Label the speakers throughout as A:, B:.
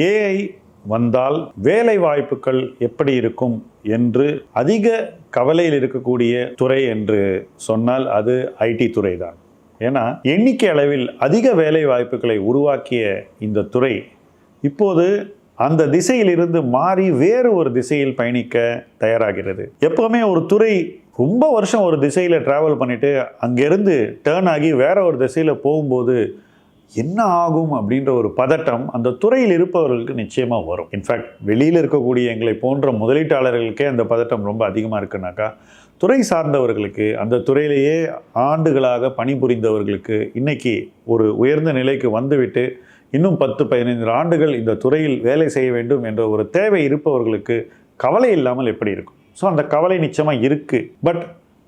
A: AI வந்தால் வேலை வாய்ப்புகள் எப்படி இருக்கும் என்று அதிக கவலையில் இருக்கக்கூடிய துறை என்று சொன்னால் அது ஐடி துறை தான். ஏன்னா எண்ணிக்கை அளவில் அதிக வேலை வாய்ப்புகளை உருவாக்கிய இந்த துறை இப்போது அந்த திசையிலிருந்து மாறி வேறு ஒரு திசையில் பயணிக்க தயாராகிறது. எப்பவுமே ஒரு துறை ரொம்ப வருஷம் ஒரு திசையில் ட்ராவல் பண்ணிட்டு அங்கேருந்து டேர்ன் ஆகி வேற ஒரு திசையில் போகும்போது என்ன ஆகும் அப்படின்ற ஒரு பதட்டம் அந்த துறையில் இருப்பவர்களுக்கு நிச்சயமாக வரும். இன்ஃபேக்ட் வெளியில் இருக்கக்கூடிய எங்களை போன்ற முதலீட்டாளர்களுக்கே அந்த பதட்டம் ரொம்ப அதிகமாக இருக்குனாக்கா, துறை சார்ந்தவர்களுக்கு அந்த துறையிலேயே ஆண்டுகளாக பணிபுரிந்தவர்களுக்கு இன்னைக்கு ஒரு உயர்ந்த நிலைக்கு வந்துவிட்டு இன்னும் 10-15 ஆண்டுகள் இந்த துறையில் வேலை செய்ய வேண்டும் என்ற ஒரு தேவை இருப்பவர்களுக்கு கவலை இல்லாமல் எப்படி இருக்கும்? ஸோ அந்த கவலை நிச்சயமாக இருக்குது. பட்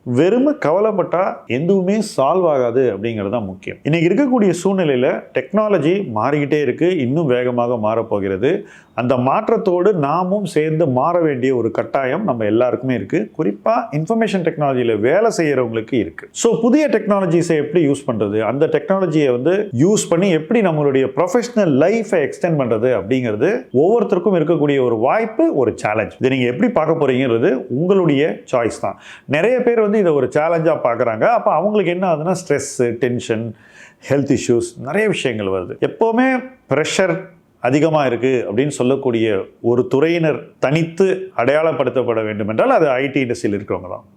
A: வெறுமை கவலைப்பட்டால் எதுவுமே சால்வ் ஆகாது அப்படிங்கிறது தான் முக்கியம். இன்றைக்கி இருக்கக்கூடிய சூழ்நிலையில் டெக்னாலஜி மாறிக்கிட்டே இருக்குது, இன்னும் வேகமாக மாறப்போகிறது. அந்த மாற்றத்தோடு நாமும் சேர்ந்து மாற வேண்டிய ஒரு கட்டாயம் நம்ம எல்லாருக்குமே இருக்குது. குறிப்பாக இன்ஃபர்மேஷன் டெக்னாலஜியில் வேலை செய்கிறவங்களுக்கு இருக்குது. ஸோ புதிய டெக்னாலஜிஸை எப்படி யூஸ் பண்ணுறது, அந்த டெக்னாலஜியை யூஸ் பண்ணி எப்படி நம்மளுடைய ப்ரொஃபஷனல் லைஃபை எக்ஸ்டெண்ட் பண்ணுறது அப்படிங்கிறது ஒவ்வொருத்தருக்கும் இருக்கக்கூடிய ஒரு வாய்ப்பு, ஒரு சேலஞ்ச். இதை நீங்கள் எப்படி பார்க்க போகிறீங்கிறது உங்களுடைய சாய்ஸ் தான். நிறைய பேர் இதை ஒரு சேலஞ்சாக பார்க்குறாங்க. அப்போ அவங்களுக்கு என்ன ஆகுதுன்னா ஸ்ட்ரெஸ்ஸு, டென்ஷன், ஹெல்த் இஷ்யூஸ், நிறைய விஷயங்கள் வருது. எப்போவுமே ப்ரெஷர் அதிகமாக இருக்குது அப்படின்னு சொல்லக்கூடிய ஒரு துறையினர் தனித்து அடையாளப்படுத்தப்பட வேண்டும் என்றால் அது ஐடி இண்டஸ்ட்ரியில் இருக்கிறவங்க தான்.